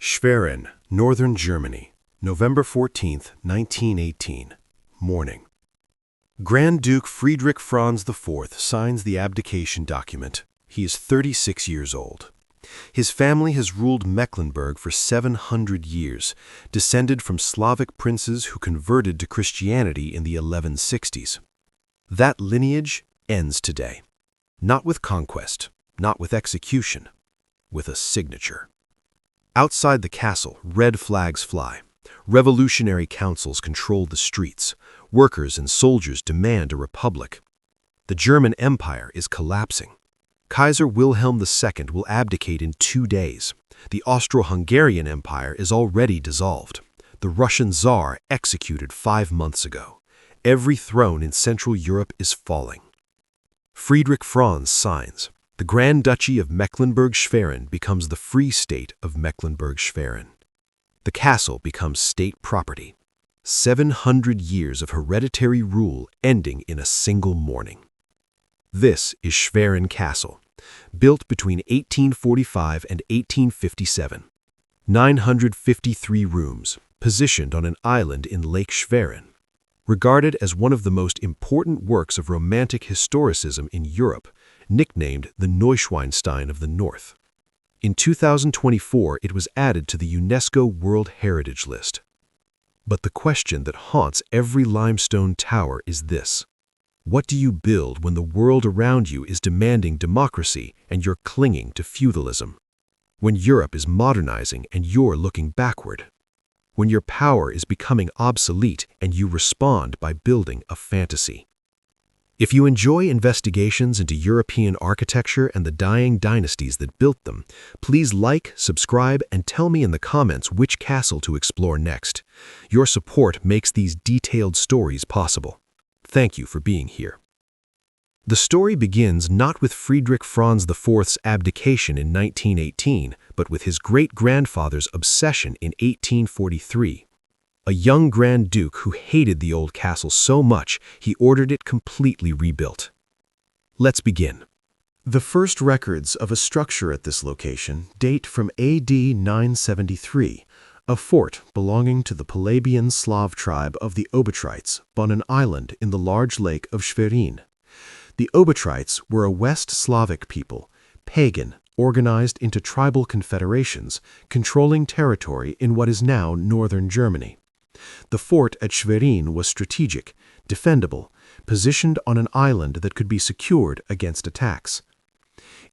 Schwerin, Northern Germany, November 14, 1918. Morning. Grand Duke Friedrich Franz IV signs the abdication document. He is 36 years old. His family has ruled Mecklenburg for 700 years, descended from Slavic princes who converted to Christianity in the 1160s. That lineage ends today. Not with conquest, not with execution, with a signature. Outside the castle, red flags fly. Revolutionary councils control the streets. Workers and soldiers demand a republic. The German Empire is collapsing. Kaiser Wilhelm II will abdicate in 2 days. The Austro-Hungarian Empire is already dissolved. The Russian Tsar executed 5 months ago. Every throne in Central Europe is falling. Friedrich Franz signs. The Grand Duchy of Mecklenburg-Schwerin becomes the Free State of Mecklenburg-Schwerin. The castle becomes state property. 700 years of hereditary rule ending in a single morning. This is Schwerin Castle, built between 1845 and 1857. 953 rooms, positioned on an island in Lake Schwerin. Regarded as one of the most important works of Romantic historicism in Europe, nicknamed the Neuschwanstein of the North. In 2024, it was added to the UNESCO World Heritage list. But the question that haunts every limestone tower is this: what do you build when the world around you is demanding democracy and you're clinging to feudalism? When Europe is modernizing and you're looking backward? When your power is becoming obsolete and you respond by building a fantasy? If you enjoy investigations into European architecture and the dying dynasties that built them, please like, subscribe, and tell me in the comments which castle to explore next. Your support makes these detailed stories possible. Thank you for being here. The story begins not with Friedrich Franz IV's abdication in 1918, but with his great-grandfather's obsession in 1843. A young Grand Duke who hated the old castle so much, he ordered it completely rebuilt. Let's begin. The first records of a structure at this location date from AD 973, a fort belonging to the Palabian Slav tribe of the Obotrites on an island in the large lake of Schwerin. The Obotrites were a West Slavic people, pagan, organized into tribal confederations, controlling territory in what is now northern Germany. The fort at Schwerin was strategic, defendable, positioned on an island that could be secured against attacks.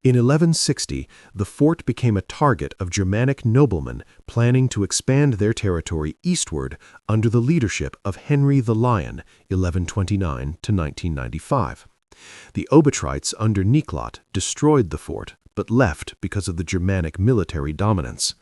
In 1160, the fort became a target of Germanic noblemen planning to expand their territory eastward under the leadership of Henry the Lion, 1129 to 1995. The Obotrites under Niklot destroyed the fort, but left because of the Germanic military dominance.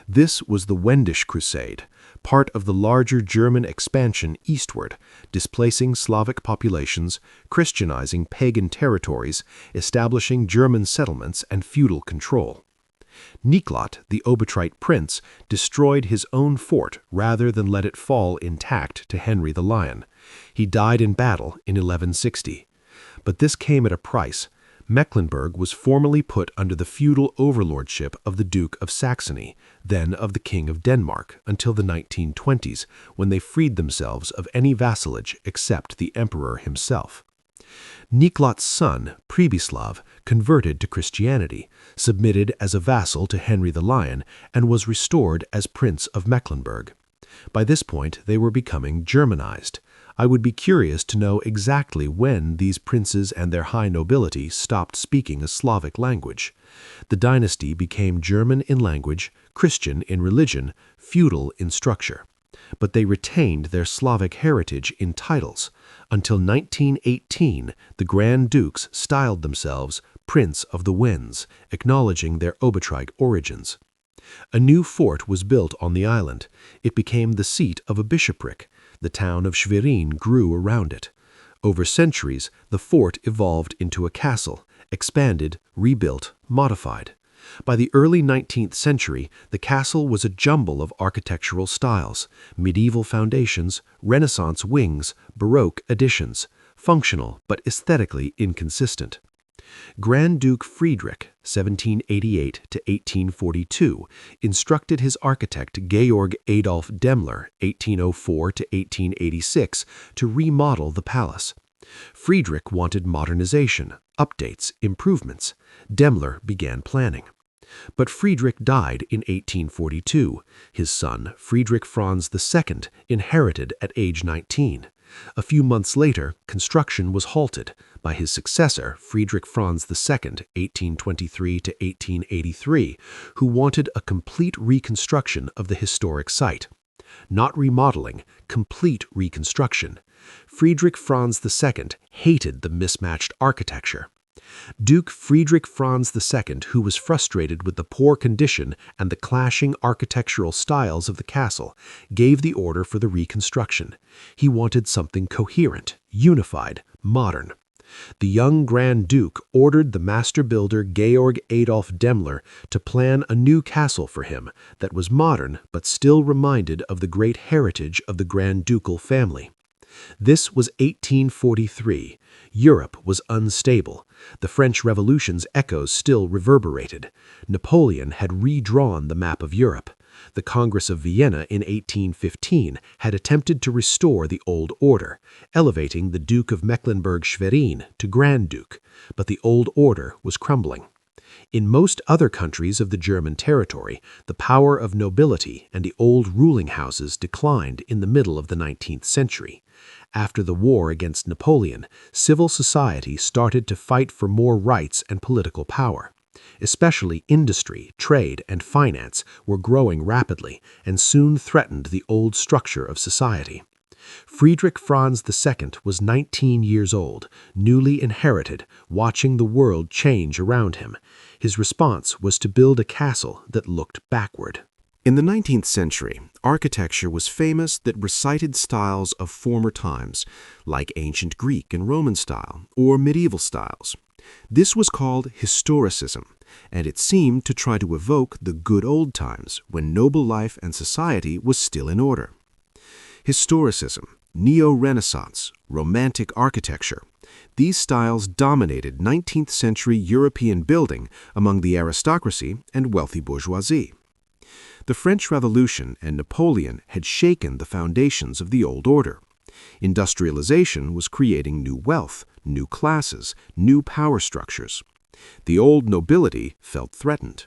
This was the Wendish Crusade, part of the larger German expansion eastward, displacing Slavic populations, Christianizing pagan territories, establishing German settlements and feudal control. Niklot, the Obotrite prince, destroyed his own fort rather than let it fall intact to Henry the Lion. He died in battle in 1160. But this came at a price. Mecklenburg was formally put under the feudal overlordship of the Duke of Saxony, then of the King of Denmark, until the 1920s, when they freed themselves of any vassalage except the emperor himself. Niklot's son, Pribislav, converted to Christianity, submitted as a vassal to Henry the Lion, and was restored as Prince of Mecklenburg. By this point, they were becoming Germanized. I would be curious to know exactly when these princes and their high nobility stopped speaking a Slavic language. The dynasty became German in language, Christian in religion, feudal in structure. But they retained their Slavic heritage in titles. Until 1918, the Grand Dukes styled themselves Prince of the Wends, acknowledging their Obotrite origins. A new fort was built on the island. It became the seat of a bishopric. The town of Schwerin grew around it. Over centuries, the fort evolved into a castle, expanded, rebuilt, modified. By the early 19th century, the castle was a jumble of architectural styles, medieval foundations, Renaissance wings, Baroque additions, functional but aesthetically inconsistent. Grand Duke Friedrich, 1788 to 1842, instructed his architect Georg Adolf Demmler, 1804 to 1886, to remodel the palace. Friedrich wanted modernization, updates, improvements. Demmler began planning. But Friedrich died in 1842. His son, Friedrich Franz II, inherited at age 19. A few months later, construction was halted by his successor, Friedrich Franz II, 1823 to 1883, who wanted a complete reconstruction of the historic site. Not remodeling, complete reconstruction. Friedrich Franz II hated the mismatched architecture. Duke Friedrich Franz II, who was frustrated with the poor condition and the clashing architectural styles of the castle, gave the order for the reconstruction. He wanted something coherent, unified, modern. The young Grand Duke ordered the master builder Georg Adolf Demmler to plan a new castle for him that was modern but still reminded of the great heritage of the Grand Ducal family. This was 1843. Europe was unstable. The French Revolution's echoes still reverberated. Napoleon had redrawn the map of Europe. The Congress of Vienna in 1815 had attempted to restore the old order, elevating the Duke of Mecklenburg-Schwerin to Grand Duke, but the old order was crumbling. In most other countries of the German territory, the power of nobility and the old ruling houses declined in the middle of the 19th century. After the war against Napoleon, civil society started to fight for more rights and political power. Especially industry, trade, and finance were growing rapidly and soon threatened the old structure of society. Friedrich Franz II was 19 years old, newly inherited, watching the world change around him. His response was to build a castle that looked backward. In the 19th century, architecture was famous that recited styles of former times, like ancient Greek and Roman style, or medieval styles. This was called Historicism, and it seemed to try to evoke the good old times when noble life and society was still in order. Historicism, Neo-Renaissance, Romantic architecture. These styles dominated 19th century European building among the aristocracy and wealthy bourgeoisie. The French Revolution and Napoleon had shaken the foundations of the old order. Industrialization was creating new wealth, new classes, new power structures. The old nobility felt threatened.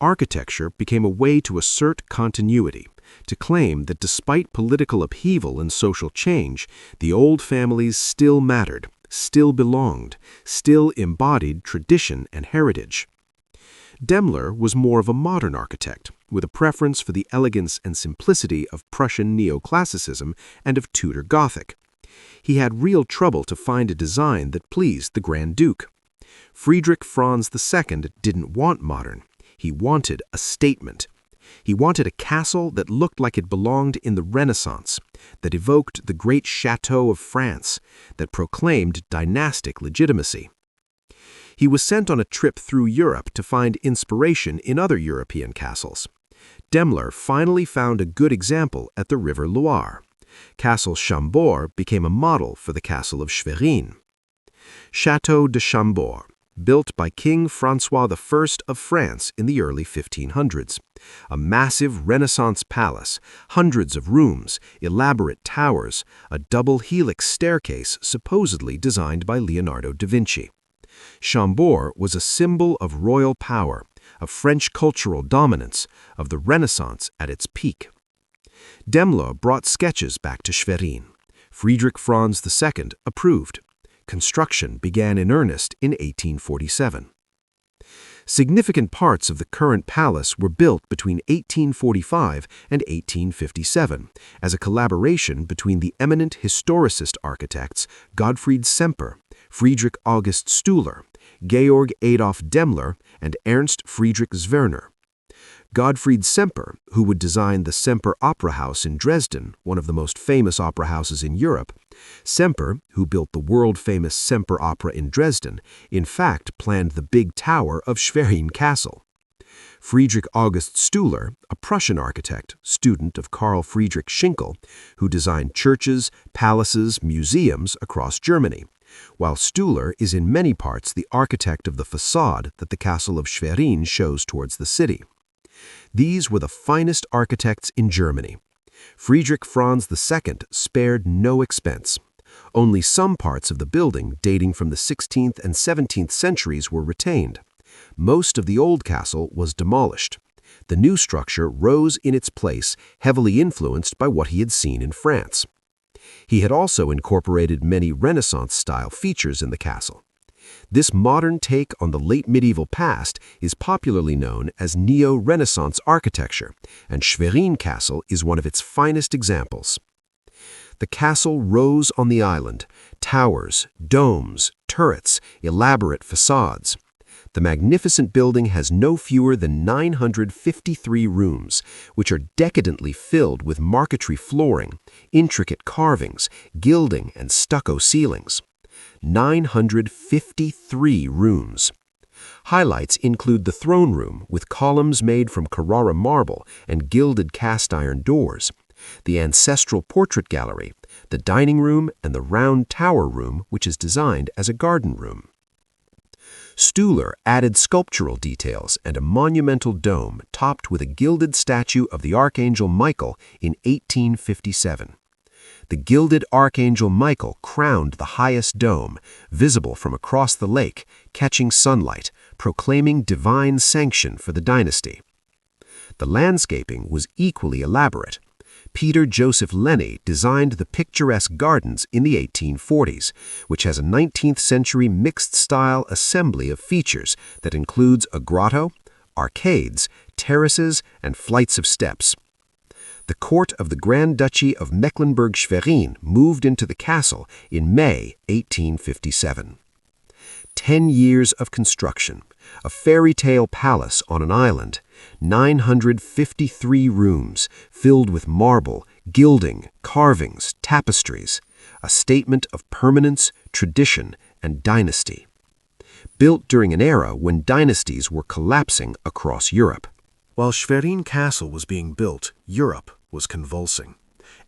Architecture became a way to assert continuity, to claim that despite political upheaval and social change, the old families still mattered, still belonged, still embodied tradition and heritage. Demmler was more of a modern architect, with a preference for the elegance and simplicity of Prussian neoclassicism and of Tudor Gothic. He had real trouble to find a design that pleased the Grand Duke. Friedrich Franz II didn't want modern. He wanted a statement. He wanted a castle that looked like it belonged in the Renaissance, that evoked the great chateau of France, that proclaimed dynastic legitimacy. He was sent on a trip through Europe to find inspiration in other European castles. Demmler finally found a good example at the River Loire. Castle Chambord became a model for the Castle of Schwerin. Château de Chambord, built by King François I of France in the early 1500s. A massive Renaissance palace, hundreds of rooms, elaborate towers, a double helix staircase supposedly designed by Leonardo da Vinci. Chambord was a symbol of royal power, of French cultural dominance, of the Renaissance at its peak. Demmler brought sketches back to Schwerin. Friedrich Franz II approved. Construction began in earnest in 1847. Significant parts of the current palace were built between 1845 and 1857 as a collaboration between the eminent historicist architects Gottfried Semper, Friedrich August Stüler, Georg Adolf Demmler, and Ernst Friedrich Zwerner. Gottfried Semper, who would design the Semper Opera House in Dresden, one of the most famous opera houses in Europe. Semper, who built the world-famous Semper Opera in Dresden, in fact planned the big tower of Schwerin Castle. Friedrich August Stüler, a Prussian architect, student of Carl Friedrich Schinkel, who designed churches, palaces, museums across Germany, while Stüler is in many parts the architect of the facade that the castle of Schwerin shows towards the city. These were the finest architects in Germany. Friedrich Franz II spared no expense. Only some parts of the building dating from the 16th and 17th centuries were retained. Most of the old castle was demolished. The new structure rose in its place, heavily influenced by what he had seen in France. He had also incorporated many Renaissance-style features in the castle. This modern take on the late medieval past is popularly known as Neo-Renaissance architecture, and Schwerin Castle is one of its finest examples. The castle rose on the island, towers, domes, turrets, elaborate facades. The magnificent building has no fewer than 953 rooms, which are decadently filled with marquetry flooring, intricate carvings, gilding, and stucco ceilings. 953 rooms. Highlights include the throne room with columns made from Carrara marble and gilded cast-iron doors, the ancestral portrait gallery, the dining room, and the round tower room, which is designed as a garden room. Stüler added sculptural details and a monumental dome topped with a gilded statue of the Archangel Michael in 1857. The gilded Archangel Michael crowned the highest dome, visible from across the lake, catching sunlight, proclaiming divine sanction for the dynasty. The landscaping was equally elaborate. Peter Joseph Lenny designed the picturesque gardens in the 1840s, which has a 19th-century mixed-style assembly of features that includes a grotto, arcades, terraces, and flights of steps. The court of the Grand Duchy of Mecklenburg-Schwerin moved into the castle in May 1857. 10 years of construction, a fairy tale palace on an island, 953 rooms filled with marble, gilding, carvings, tapestries, a statement of permanence, tradition, and dynasty. Built during an era when dynasties were collapsing across Europe. While Schwerin Castle was being built, Europe was convulsing.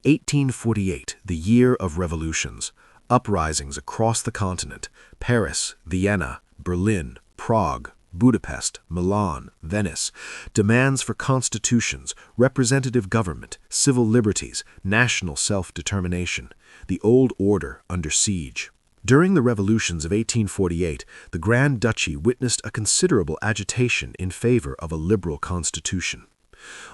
1848, the year of revolutions, uprisings across the continent, Paris, Vienna, Berlin, Prague, Budapest, Milan, Venice, demands for constitutions, representative government, civil liberties, national self-determination, the old order under siege. During the revolutions of 1848, the Grand Duchy witnessed a considerable agitation in favor of a liberal constitution.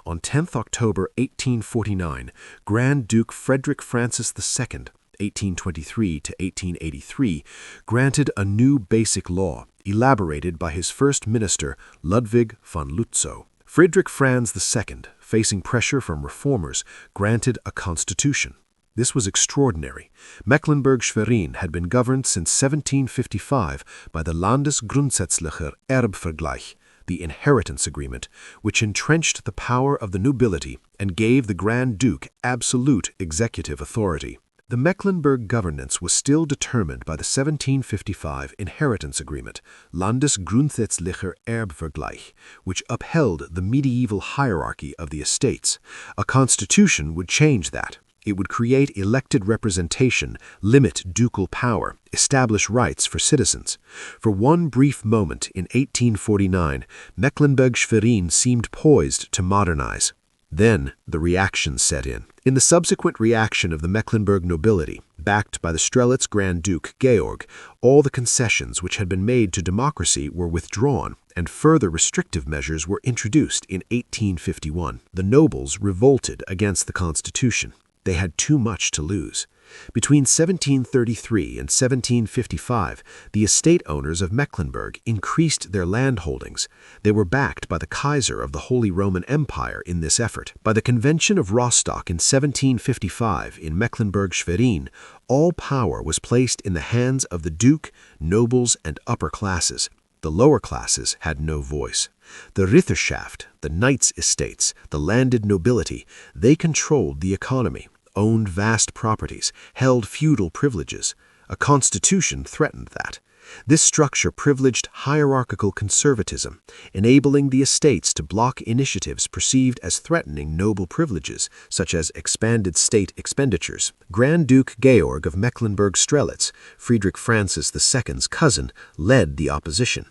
On 10th October 1849, Grand Duke Friedrich Francis II, 1823 to 1883, granted a new basic law, elaborated by his first minister, Ludwig von Lutzow. Friedrich Franz II, facing pressure from reformers, granted a constitution. This was extraordinary. Mecklenburg-Schwerin had been governed since 1755 by the Landesgrundsätzlicher Erbvergleich, the inheritance agreement, which entrenched the power of the nobility and gave the Grand Duke absolute executive authority. The Mecklenburg governance was still determined by the 1755 inheritance agreement, Landesgrundsätzlicher Erbvergleich, which upheld the medieval hierarchy of the estates. A constitution would change that. It would create elected representation, limit ducal power, establish rights for citizens. For one brief moment in 1849, Mecklenburg-Schwerin seemed poised to modernize. Then the reaction set in. In the subsequent reaction of the Mecklenburg nobility, backed by the Strelitz Grand Duke Georg, all the concessions which had been made to democracy were withdrawn, and further restrictive measures were introduced in 1851. The nobles revolted against the constitution. They had too much to lose. Between 1733 and 1755, the estate owners of Mecklenburg increased their land holdings. They were backed by the Kaiser of the Holy Roman Empire in this effort. By the Convention of Rostock in 1755 in Mecklenburg-Schwerin, all power was placed in the hands of the duke, nobles, and upper classes. The lower classes had no voice. The Ritterschaft, the knights' estates, the landed nobility, they controlled the economy, owned vast properties, held feudal privileges. A constitution threatened that. This structure privileged hierarchical conservatism, enabling the estates to block initiatives perceived as threatening noble privileges, such as expanded state expenditures. Grand Duke Georg of Mecklenburg-Strelitz, Friedrich Francis II's cousin, led the opposition.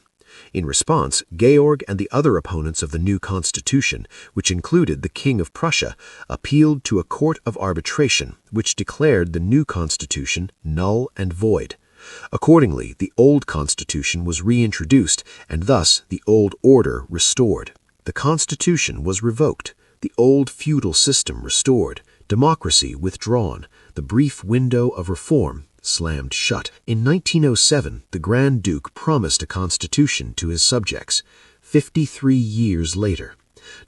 In response, Georg and the other opponents of the new constitution, which included the King of Prussia, appealed to a court of arbitration, which declared the new constitution null and void. Accordingly, the old constitution was reintroduced, and thus the old order restored. The constitution was revoked, the old feudal system restored, democracy withdrawn, the brief window of reform slammed shut. In 1907, the Grand Duke promised a constitution to his subjects. 53 years later.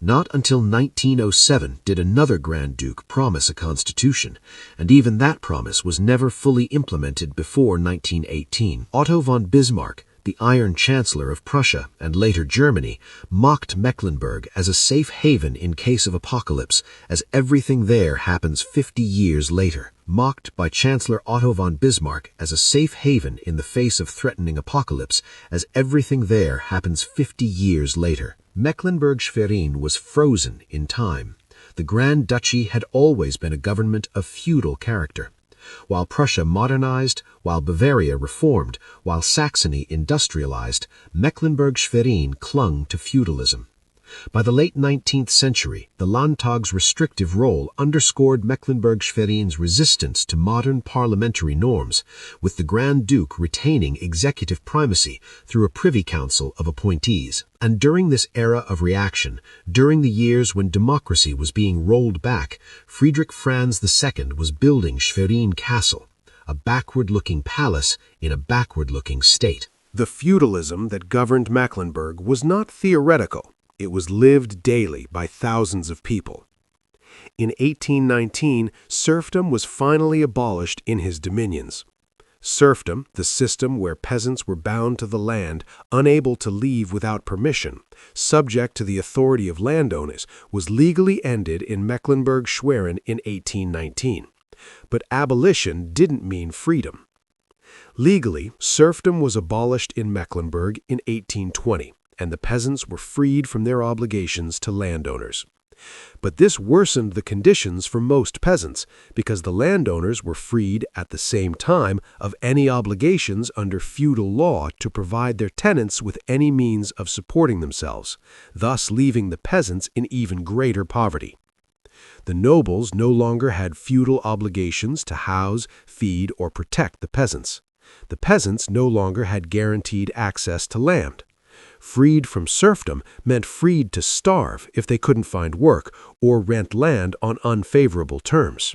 Not until 1907 did another Grand Duke promise a constitution, and even that promise was never fully implemented before 1918. Otto von Bismarck, the Iron Chancellor of Prussia and later Germany, mocked Mecklenburg as a safe haven in case of apocalypse, as everything there happens 50 years later. Mocked by Chancellor Otto von Bismarck as a safe haven in the face of threatening apocalypse, as everything there happens 50 years later. Mecklenburg-Schwerin was frozen in time. The Grand Duchy had always been a government of feudal character. While Prussia modernized, while Bavaria reformed, while Saxony industrialized, Mecklenburg-Schwerin clung to feudalism. By the late 19th century, the Landtag's restrictive role underscored Mecklenburg-Schwerin's resistance to modern parliamentary norms, with the Grand Duke retaining executive primacy through a privy council of appointees. And during this era of reaction, during the years when democracy was being rolled back, Friedrich Franz II was building Schwerin Castle, a backward-looking palace in a backward-looking state. The feudalism that governed Mecklenburg was not theoretical. It was lived daily by thousands of people. In 1819, serfdom was finally abolished in his dominions. Serfdom, the system where peasants were bound to the land, unable to leave without permission, subject to the authority of landowners, was legally ended in Mecklenburg-Schwerin in 1819. But abolition didn't mean freedom. Legally, serfdom was abolished in Mecklenburg in 1820. And the peasants were freed from their obligations to landowners. But this worsened the conditions for most peasants, because the landowners were freed at the same time of any obligations under feudal law to provide their tenants with any means of supporting themselves, thus leaving the peasants in even greater poverty. The nobles no longer had feudal obligations to house, feed, or protect the peasants. The peasants no longer had guaranteed access to land. Freed from serfdom meant freed to starve if they couldn't find work or rent land on unfavorable terms.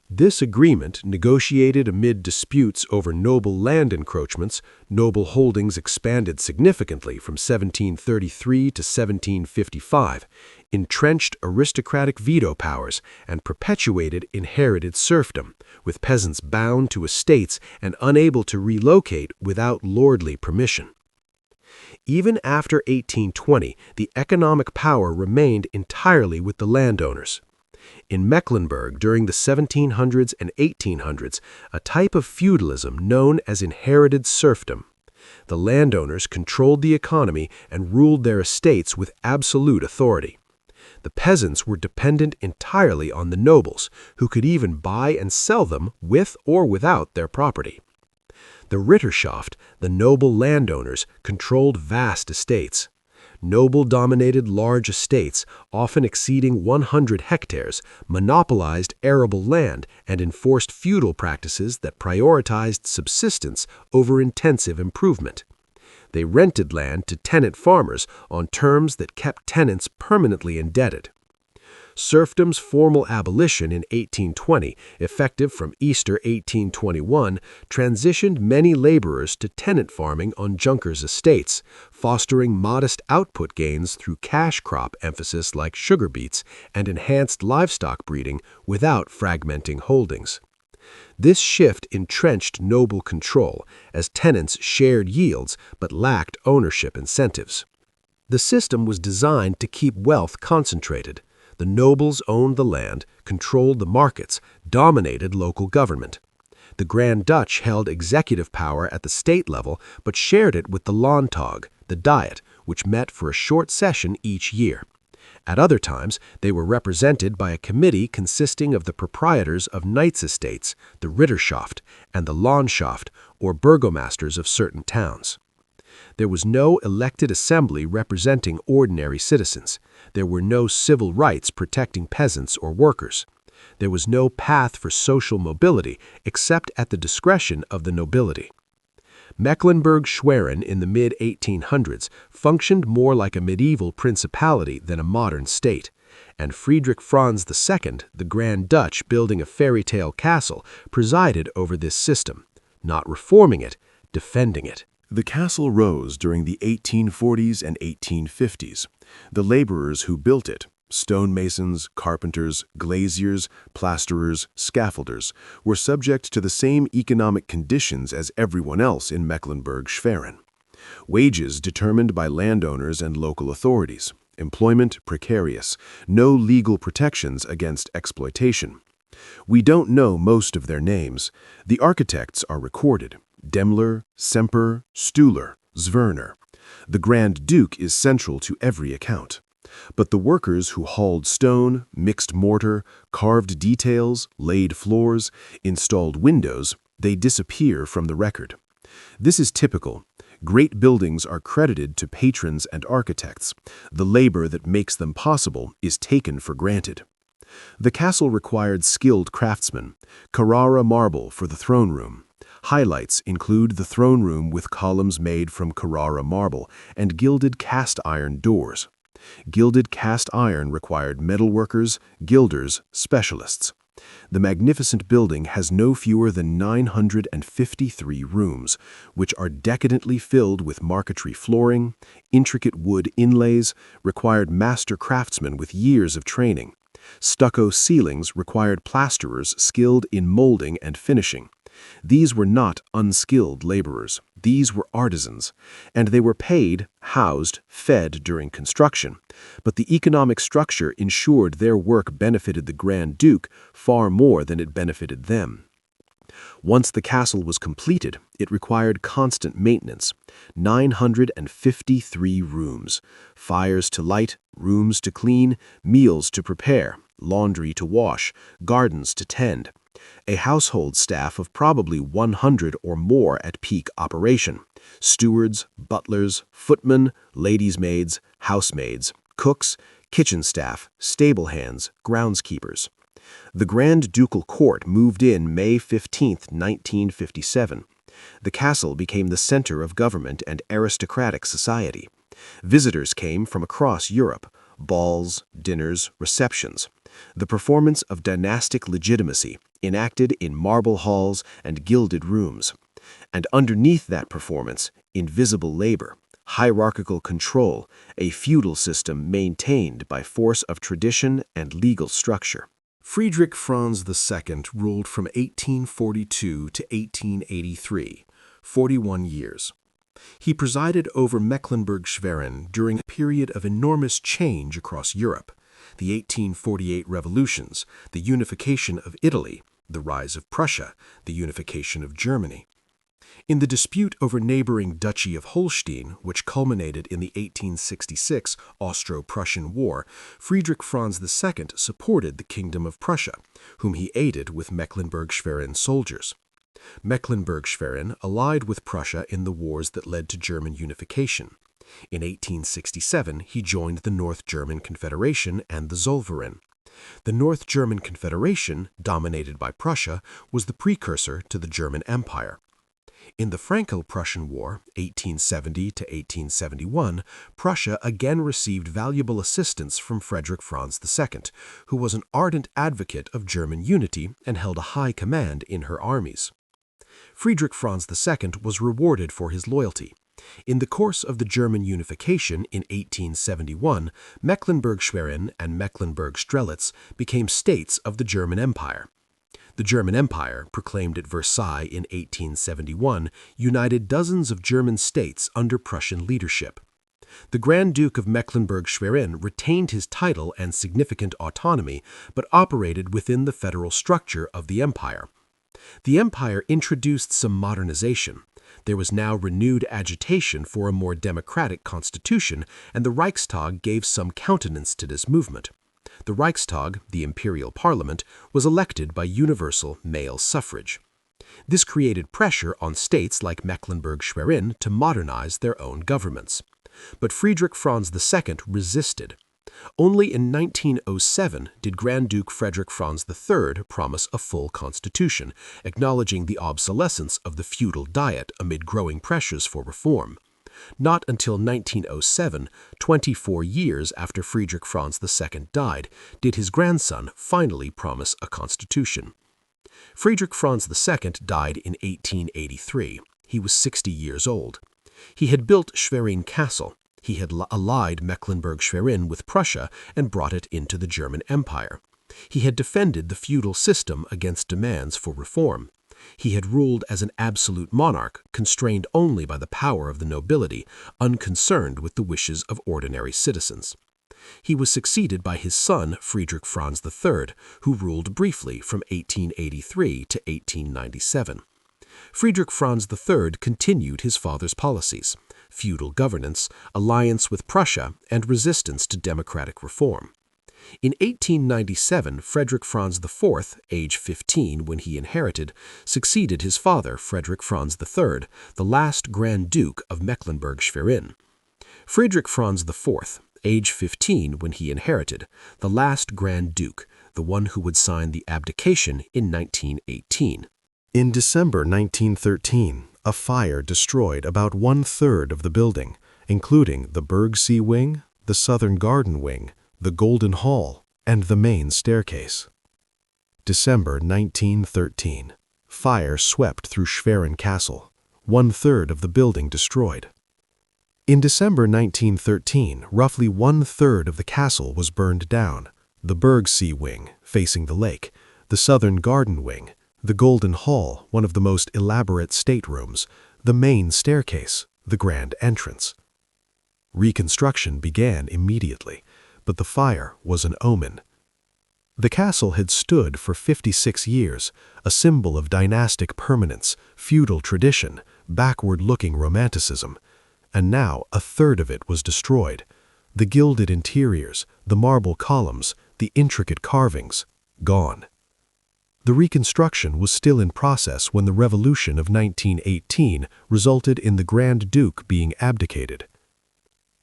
This agreement, negotiated amid disputes over noble land encroachments, noble holdings expanded significantly from 1733 to 1755, entrenched aristocratic veto powers, and perpetuated inherited serfdom, with peasants bound to estates and unable to relocate without lordly permission. Even after 1820, the economic power remained entirely with the landowners. In Mecklenburg during the 1700s and 1800s, a type of feudalism known as inherited serfdom. The landowners controlled the economy and ruled their estates with absolute authority. The peasants were dependent entirely on the nobles, who could even buy and sell them with or without their property. The Ritterschaft, the noble landowners, controlled vast estates. Noble-dominated large estates, often exceeding 100 hectares, monopolized arable land and enforced feudal practices that prioritized subsistence over intensive improvement. They rented land to tenant farmers on terms that kept tenants permanently indebted. Serfdom's formal abolition in 1820, effective from Easter 1821, transitioned many laborers to tenant farming on Junkers' estates, fostering modest output gains through cash crop emphasis like sugar beets and enhanced livestock breeding without fragmenting holdings. This shift entrenched noble control, as tenants shared yields but lacked ownership incentives. The system was designed to keep wealth concentrated. The nobles owned the land, controlled the markets, dominated local government. The Grand Duch held executive power at the state level but shared it with the Landtag, the Diet, which met for a short session each year. At other times, they were represented by a committee consisting of the proprietors of knights' estates, the Ritterschaft, and the Landschaft, or burgomasters of certain towns. There was no elected assembly representing ordinary citizens. There were no civil rights protecting peasants or workers. There was no path for social mobility except at the discretion of the nobility. Mecklenburg-Schwerin in the mid-1800s functioned more like a medieval principality than a modern state, and Friedrich Franz II, the Grand Duch building a fairy tale castle, presided over this system, not reforming it, defending it. The castle rose during the 1840s and 1850s. The laborers who built it, stonemasons, carpenters, glaziers, plasterers, scaffolders, were subject to the same economic conditions as everyone else in Mecklenburg-Schwerin. Wages determined by landowners and local authorities, employment precarious, no legal protections against exploitation. We don't know most of their names. The architects are recorded: Demmler, Semper, Stuhler, Zwerner. The Grand Duke is central to every account. But the workers who hauled stone, mixed mortar, carved details, laid floors, installed windows, they disappear from the record. This is typical. Great buildings are credited to patrons and architects. The labor that makes them possible is taken for granted. The castle required skilled craftsmen, Carrara marble for the throne room. Highlights include the throne room with columns made from Carrara marble and gilded cast iron doors. Gilded cast iron required metalworkers, gilders, specialists. The magnificent building has no fewer than 953 rooms, which are decadently filled with marquetry flooring, intricate wood inlays, required master craftsmen with years of training. Stucco ceilings required plasterers skilled in molding and finishing. These were not unskilled laborers. These were artisans, and they were paid, housed, fed during construction. But the economic structure ensured their work benefited the Grand Duke far more than it benefited them. Once the castle was completed, it required constant maintenance. 953 rooms, fires to light, rooms to clean, meals to prepare, laundry to wash, gardens to tend. A household staff of probably 100 or more at peak operation: stewards, butlers, footmen, ladies' maids, housemaids, cooks, kitchen staff, stable hands, groundskeepers. The Grand Ducal Court moved in May 15, 1957. The castle became the center of government and aristocratic society. Visitors came from across Europe: balls, dinners, receptions. The performance of dynastic legitimacy, enacted in marble halls and gilded rooms. And underneath that performance, invisible labor, hierarchical control, a feudal system maintained by force of tradition and legal structure. Friedrich Franz II ruled from 1842 to 1883, 41 years. He presided over Mecklenburg-Schwerin during a period of enormous change across Europe: the 1848 revolutions, the unification of Italy, the rise of Prussia, the unification of Germany. In the dispute over neighboring Duchy of Holstein, which culminated in the 1866 Austro-Prussian War, Friedrich Franz II supported the Kingdom of Prussia, whom he aided with Mecklenburg-Schwerin soldiers. Mecklenburg-Schwerin allied with Prussia in the wars that led to German unification. In 1867, he joined the North German Confederation and the Zollverein. The North German Confederation, dominated by Prussia, was the precursor to the German Empire. In the Franco-Prussian War, 1870 to 1871, Prussia again received valuable assistance from Friedrich Franz II, who was an ardent advocate of German unity and held a high command in her armies. Friedrich Franz II was rewarded for his loyalty. In the course of the German unification in 1871, Mecklenburg-Schwerin and Mecklenburg-Strelitz became states of the German Empire. The German Empire, proclaimed at Versailles in 1871, united dozens of German states under Prussian leadership. The Grand Duke of Mecklenburg-Schwerin retained his title and significant autonomy, but operated within the federal structure of the empire. The empire introduced some modernization. There was now renewed agitation for a more democratic constitution, and the Reichstag gave some countenance to this movement. The Reichstag, the imperial parliament, was elected by universal male suffrage. This created pressure on states like Mecklenburg-Schwerin to modernize their own governments. But Friedrich Franz II resisted. Only in 1907 did Grand Duke Friedrich Franz III promise a full constitution, acknowledging the obsolescence of the feudal diet amid growing pressures for reform. Not until 1907, 24 years after Friedrich Franz II died, did his grandson finally promise a constitution. Friedrich Franz II died in 1883. He was 60 years old. He had built Schwerin Castle. He had allied Mecklenburg-Schwerin with Prussia and brought it into the German Empire. He had defended the feudal system against demands for reform. He had ruled as an absolute monarch, constrained only by the power of the nobility, unconcerned with the wishes of ordinary citizens. He was succeeded by his son, Friedrich Franz III, who ruled briefly from 1883 to 1897. Friedrich Franz III continued his father's policies: feudal governance, alliance with Prussia, and resistance to democratic reform. In 1897, Friedrich Franz IV, age 15 when he inherited, succeeded his father, Friedrich Franz III, the last Grand Duke of Mecklenburg-Schwerin. Friedrich Franz IV, age 15 when he inherited, the last Grand Duke, the one who would sign the abdication in 1918. In December 1913, a fire destroyed about one-third of the building, including the Bergsee Wing, the Southern Garden Wing, the Golden Hall, and the main staircase. December 1913. Fire swept through Schwerin Castle, one-third of the building destroyed. In December 1913, roughly one-third of the castle was burned down: the Bergsee Wing, facing the lake, the Southern Garden Wing, the Golden Hall, one of the most elaborate staterooms, the main staircase, the grand entrance. Reconstruction began immediately, but the fire was an omen. The castle had stood for 56 years, a symbol of dynastic permanence, feudal tradition, backward-looking romanticism, and now a third of it was destroyed. The gilded interiors, the marble columns, the intricate carvings, gone. The reconstruction was still in process when the Revolution of 1918 resulted in the Grand Duke being abdicated.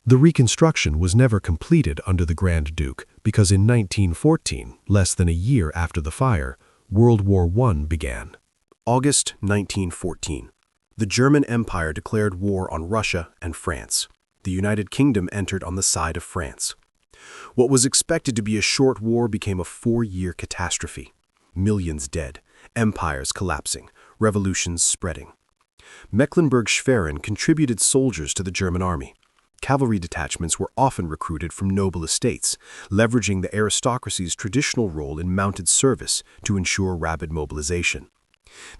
The reconstruction was never completed under the Grand Duke because in 1914, less than a year after the fire, World War I began. August 1914. The German Empire declared war on Russia and France. The United Kingdom entered on the side of France. What was expected to be a short war became a 4-year catastrophe. Millions dead, empires collapsing, revolutions spreading. Mecklenburg-Schwerin contributed soldiers to the German army. Cavalry detachments were often recruited from noble estates, leveraging the aristocracy's traditional role in mounted service to ensure rapid mobilization.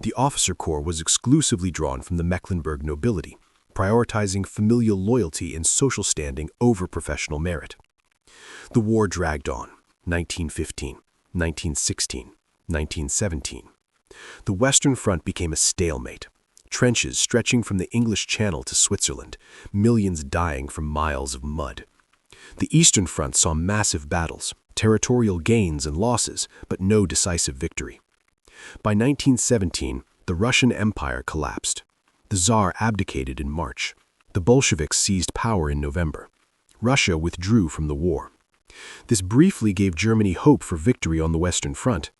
The officer corps was exclusively drawn from the Mecklenburg nobility, prioritizing familial loyalty and social standing over professional merit. The war dragged on: 1915, 1916, 1917. The Western Front became a stalemate. Trenches stretching from the English Channel to Switzerland, millions dying from miles of mud. The Eastern Front saw massive battles, territorial gains and losses, but no decisive victory. By 1917, the Russian Empire collapsed. The Tsar abdicated in March. The Bolsheviks seized power in November. Russia withdrew from the war. This briefly gave Germany hope for victory on the Western Front.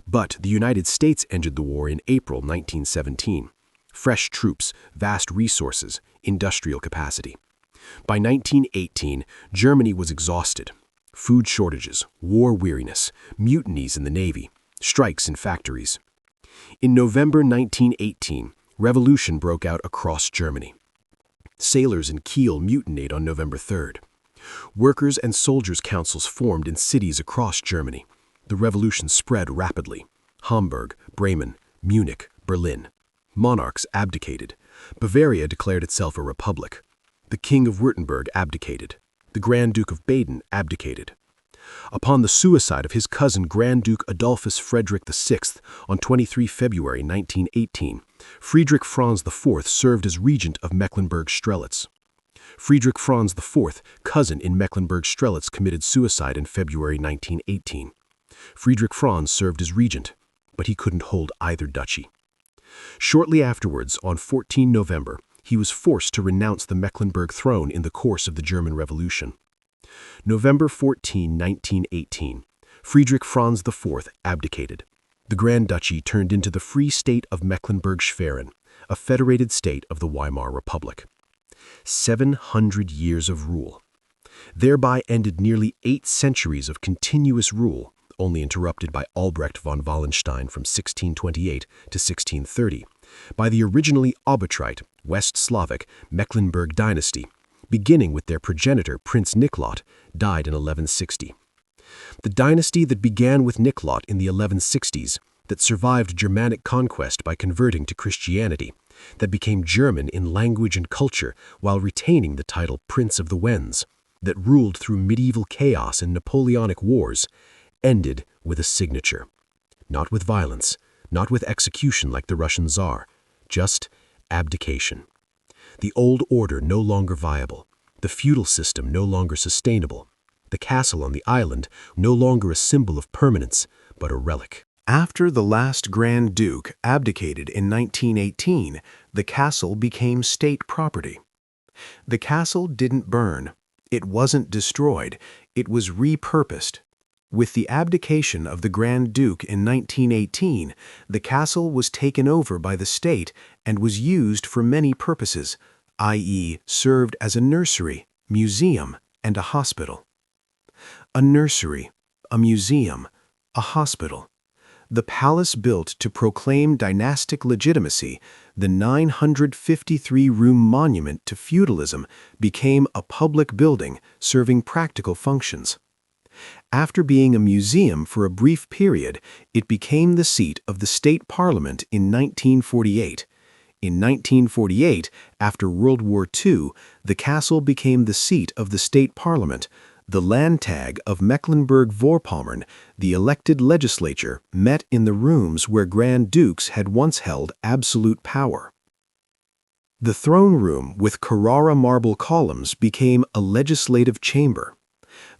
But the United States entered the war in April 1917. Fresh troops, vast resources, industrial capacity. By 1918, Germany was exhausted. Food shortages, war weariness, mutinies in the Navy, strikes in factories. In November 1918, revolution broke out across Germany. Sailors in Kiel mutinied on November 3rd. Workers' and soldiers' councils formed in cities across Germany. The revolution spread rapidly. Hamburg, Bremen, Munich, Berlin. Monarchs abdicated. Bavaria declared itself a republic. The King of Württemberg abdicated. The Grand Duke of Baden abdicated. Upon the suicide of his cousin Grand Duke Adolphus Friedrich VI on 23 February 1918, Friedrich Franz IV served as regent of Mecklenburg-Strelitz. Friedrich Franz IV, cousin in Mecklenburg-Strelitz, committed suicide in February 1918. Friedrich Franz served as regent, but he couldn't hold either duchy. Shortly afterwards, on 14 November, he was forced to renounce the Mecklenburg throne in the course of the German Revolution. November 14, 1918, Friedrich Franz IV abdicated. The Grand Duchy turned into the Free State of Mecklenburg-Schwerin, a federated state of the Weimar Republic. 700 years of rule. Thereby ended nearly 8 centuries of continuous rule, only interrupted by Albrecht von Wallenstein from 1628 to 1630, by the originally Obotrite, West Slavic, Mecklenburg dynasty, beginning with their progenitor Prince Niklot, died in 1160. The dynasty that began with Niklot in the 1160s, that survived Germanic conquest by converting to Christianity, that became German in language and culture while retaining the title Prince of the Wends, that ruled through medieval chaos and Napoleonic wars, ended with a signature. Not with violence, not with execution like the Russian Tsar, just abdication. The old order no longer viable, the feudal system no longer sustainable, the castle on the island no longer a symbol of permanence, but a relic. After the last Grand Duke abdicated in 1918, the castle became state property. The castle didn't burn. It wasn't destroyed. It was repurposed. With the abdication of the Grand Duke in 1918, the castle was taken over by the state and was used for many purposes, i.e., served as a nursery, museum, and a hospital. A nursery, a museum, a hospital. The palace built to proclaim dynastic legitimacy, the 953-room monument to feudalism became a public building serving practical functions. After being a museum for a brief period, it became the seat of the state parliament in 1948. In 1948, after World War II, the castle became the seat of the state parliament. The Landtag of Mecklenburg-Vorpommern, the elected legislature, met in the rooms where Grand Dukes had once held absolute power. The throne room with Carrara marble columns became a legislative chamber.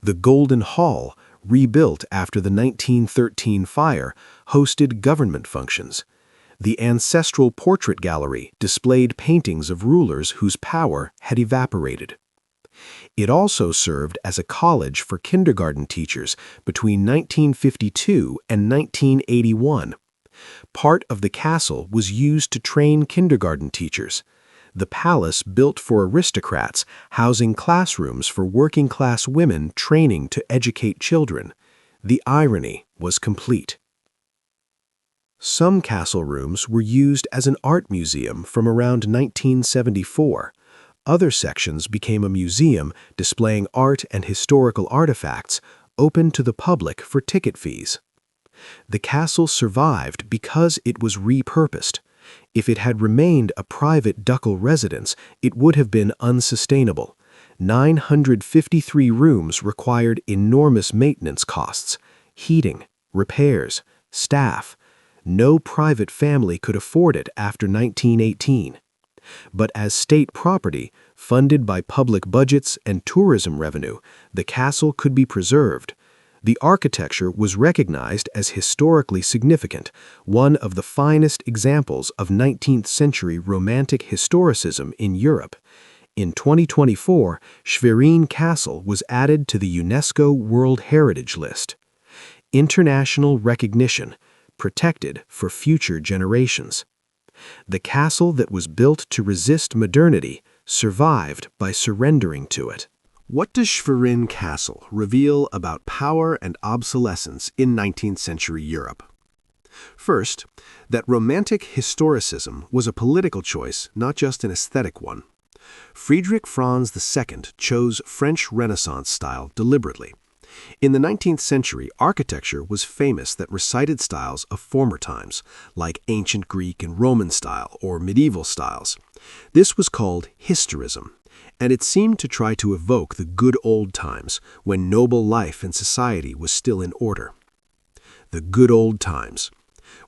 The Golden Hall, rebuilt after the 1913 fire, hosted government functions. The ancestral portrait gallery displayed paintings of rulers whose power had evaporated. It also served as a college for kindergarten teachers between 1952 and 1981. Part of the castle was used to train kindergarten teachers. The palace built for aristocrats, housing classrooms for working-class women training to educate children. The irony was complete. Some castle rooms were used as an art museum from around 1974. Other sections became a museum displaying art and historical artifacts, open to the public for ticket fees. The castle survived because it was repurposed. If it had remained a private ducal residence, it would have been unsustainable. 953 rooms required enormous maintenance costs, heating, repairs, staff. No private family could afford it after 1918. But as state property, funded by public budgets and tourism revenue, the castle could be preserved. The architecture was recognized as historically significant, one of the finest examples of 19th-century Romantic historicism in Europe. In 2024, Schwerin Castle was added to the UNESCO World Heritage list. International recognition, protected for future generations. The castle that was built to resist modernity survived by surrendering to it. What does Schwerin Castle reveal about power and obsolescence in 19th century Europe? First, that Romantic historicism was a political choice, not just an aesthetic one. Friedrich Franz II chose French Renaissance style deliberately. In the 19th century, architecture was famous that recited styles of former times, like ancient Greek and Roman style or medieval styles. This was called Historism, and it seemed to try to evoke the good old times when noble life and society was still in order. The good old times,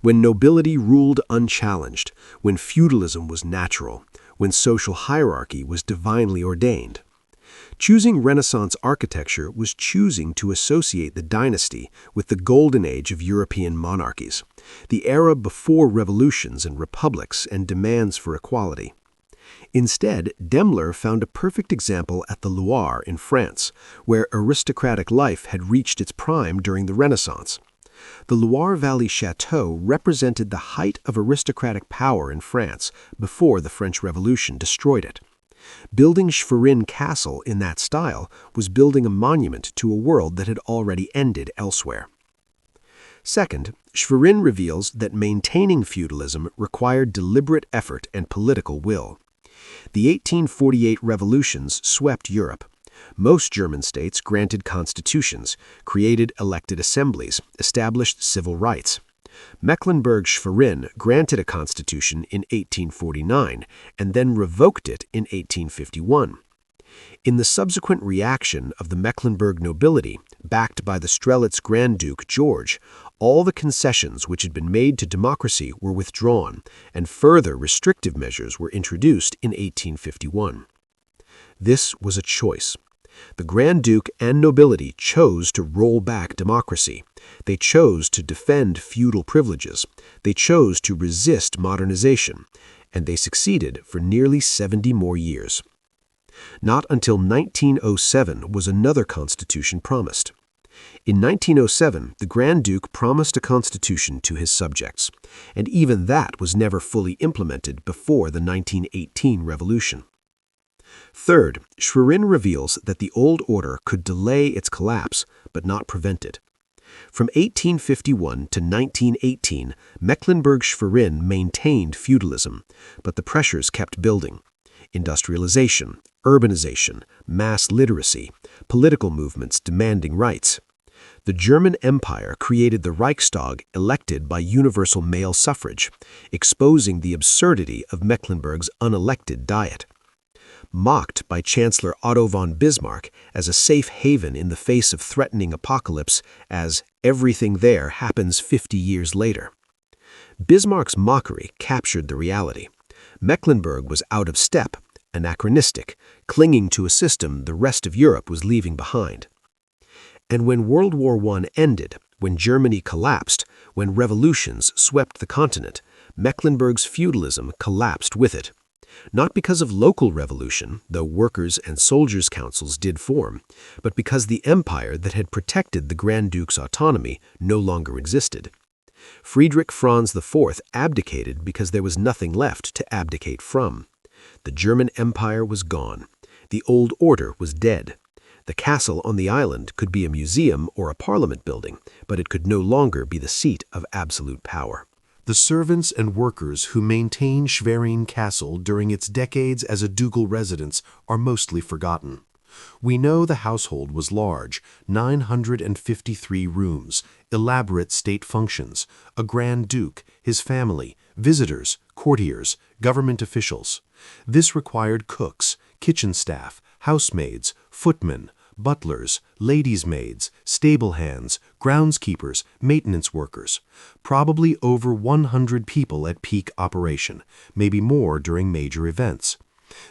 when nobility ruled unchallenged, when feudalism was natural, when social hierarchy was divinely ordained. Choosing Renaissance architecture was choosing to associate the dynasty with the golden age of European monarchies, the era before revolutions and republics and demands for equality. Instead, Demler found a perfect example at the Loire in France, where aristocratic life had reached its prime during the Renaissance. The Loire Valley Chateau represented the height of aristocratic power in France before the French Revolution destroyed it. Building Schwerin Castle in that style was building a monument to a world that had already ended elsewhere. Second, Schwerin reveals that maintaining feudalism required deliberate effort and political will. The 1848 revolutions swept Europe. Most German states granted constitutions, created elected assemblies, established civil rights. Mecklenburg-Schwerin granted a constitution in 1849 and then revoked it in 1851. In the subsequent reaction of the Mecklenburg nobility, backed by the Strelitz Grand Duke George, all the concessions which had been made to democracy were withdrawn, and further restrictive measures were introduced in 1851. This was a choice. The Grand Duke and nobility chose to roll back democracy. They chose to defend feudal privileges. They chose to resist modernization, and they succeeded for nearly 70 more years. Not until 1907 was another constitution promised. In 1907, the Grand Duke promised a constitution to his subjects, and even that was never fully implemented before the 1918 revolution. Third, Schwerin reveals that the old order could delay its collapse, but not prevent it. From 1851 to 1918, Mecklenburg-Schwerin maintained feudalism, but the pressures kept building. Industrialization, urbanization, mass literacy, political movements demanding rights. The German Empire created the Reichstag elected by universal male suffrage, exposing the absurdity of Mecklenburg's unelected Diet. Mocked by Chancellor Otto von Bismarck as a safe haven in the face of threatening apocalypse, as everything there happens 50 years later. Bismarck's mockery captured the reality. Mecklenburg was out of step, anachronistic, clinging to a system the rest of Europe was leaving behind. And when World War I ended, when Germany collapsed, when revolutions swept the continent, Mecklenburg's feudalism collapsed with it. Not because of local revolution, though workers' and soldiers' councils did form, but because the empire that had protected the Grand Duke's autonomy no longer existed. Friedrich Franz IV abdicated because there was nothing left to abdicate from. The German Empire was gone. The old order was dead. The castle on the island could be a museum or a parliament building, but it could no longer be the seat of absolute power. The servants and workers who maintained Schwerin Castle during its decades as a ducal residence are mostly forgotten. We know the household was large, 953 rooms, elaborate state functions, a Grand Duke, his family, visitors, courtiers, government officials. This required cooks, kitchen staff, housemaids, footmen, butlers, ladies' maids, stable hands, groundskeepers, maintenance workers. Probably over 100 people at peak operation, maybe more during major events.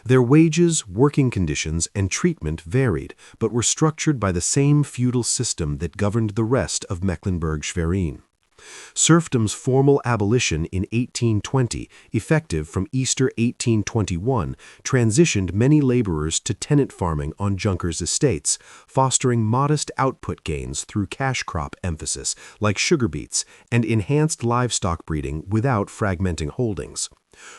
Their wages, working conditions, and treatment varied, but were structured by the same feudal system that governed the rest of Mecklenburg-Schwerin. Serfdom's formal abolition in 1820, effective from Easter 1821, transitioned many laborers to tenant farming on Junkers' estates, fostering modest output gains through cash crop emphasis, like sugar beets, and enhanced livestock breeding without fragmenting holdings.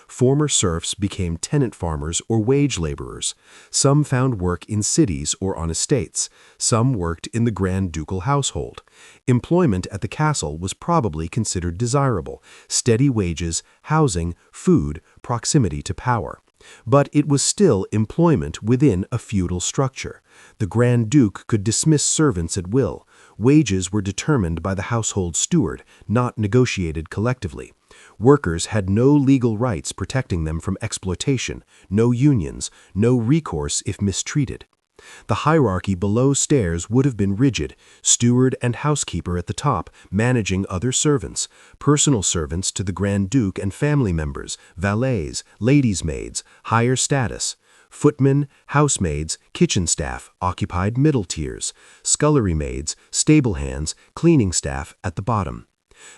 Former serfs became tenant farmers or wage laborers. Some found work in cities or on estates. Some worked in the Grand Ducal household. Employment at the castle was probably considered desirable: steady wages, housing, food, proximity to power. But it was still employment within a feudal structure. The Grand Duke could dismiss servants at will. Wages were determined by the household steward, not negotiated collectively. Workers had no legal rights protecting them from exploitation, no unions, no recourse if mistreated. The hierarchy below stairs would have been rigid, steward and housekeeper at the top, managing other servants, personal servants to the Grand Duke and family members, valets, ladies' maids, higher status. Footmen, housemaids, kitchen staff occupied middle tiers, scullery maids, stable hands, cleaning staff at the bottom.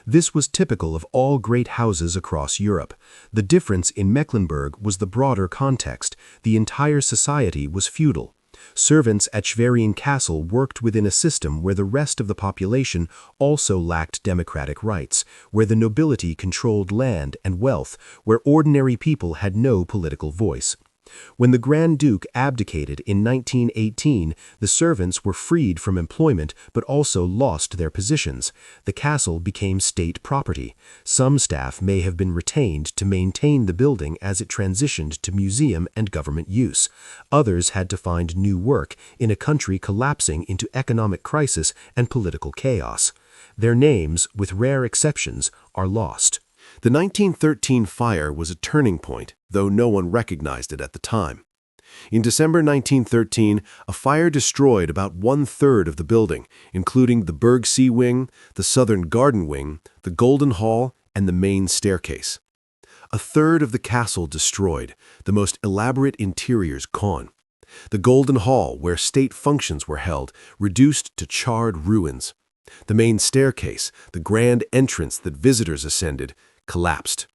This was typical of all great houses across Europe. The difference in Mecklenburg was the broader context. The entire society was feudal. Servants at Schwerin Castle worked within a system where the rest of the population also lacked democratic rights, where the nobility controlled land and wealth, where ordinary people had no political voice. When the Grand Duke abdicated in 1918, the servants were freed from employment but also lost their positions. The castle became state property. Some staff may have been retained to maintain the building as it transitioned to museum and government use. Others had to find new work in a country collapsing into economic crisis and political chaos. Their names, with rare exceptions, are lost. The 1913 fire was a turning point, though no one recognized it at the time. In December 1913, a fire destroyed about one-third of the building, including the Bergsee wing, the southern garden wing, the Golden Hall, and the main staircase. A third of the castle destroyed, the most elaborate interiors gone. The Golden Hall, where state functions were held, reduced to charred ruins. The main staircase, the grand entrance that visitors ascended, collapsed.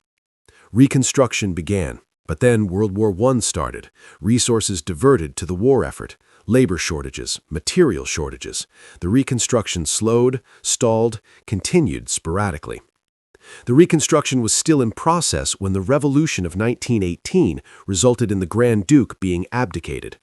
Reconstruction began, but then World War I started. Resources diverted to the war effort. Labor shortages, material shortages. The reconstruction slowed, stalled, continued sporadically. The reconstruction was still in process when the Revolution of 1918 resulted in the Grand Duke being abdicated.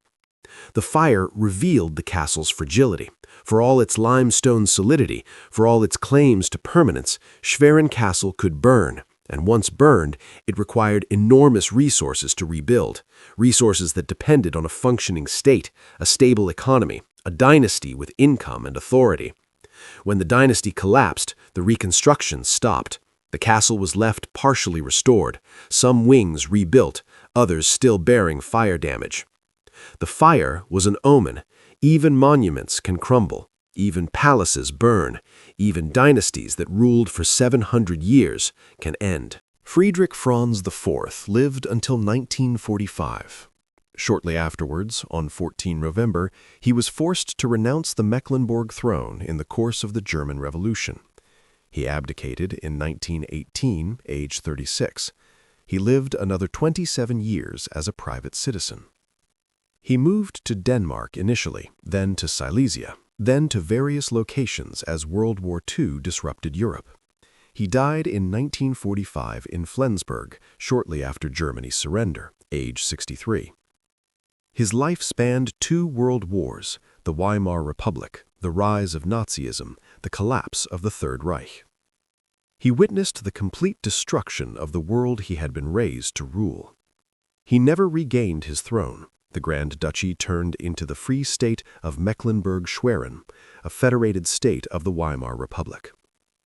The fire revealed the castle's fragility. For all its limestone solidity, for all its claims to permanence, Schwerin Castle could burn, and once burned, it required enormous resources to rebuild, resources that depended on a functioning state, a stable economy, a dynasty with income and authority. When the dynasty collapsed, the reconstruction stopped. The castle was left partially restored, some wings rebuilt, others still bearing fire damage. The fire was an omen. Even monuments can crumble, even palaces burn, even dynasties that ruled for 700 years can end. Friedrich Franz IV lived until 1945. Shortly afterwards, on 14 November, he was forced to renounce the Mecklenburg throne in the course of the German Revolution. He abdicated in 1918, age 36. He lived another 27 years as a private citizen. He moved to Denmark initially, then to Silesia, then to various locations as World War II disrupted Europe. He died in 1945 in Flensburg, shortly after Germany's surrender, age 63. His life spanned 2 world wars, the Weimar Republic, the rise of Nazism, the collapse of the Third Reich. He witnessed the complete destruction of the world he had been raised to rule. He never regained his throne. The Grand Duchy turned into the Free State of Mecklenburg-Schwerin, a federated state of the Weimar Republic.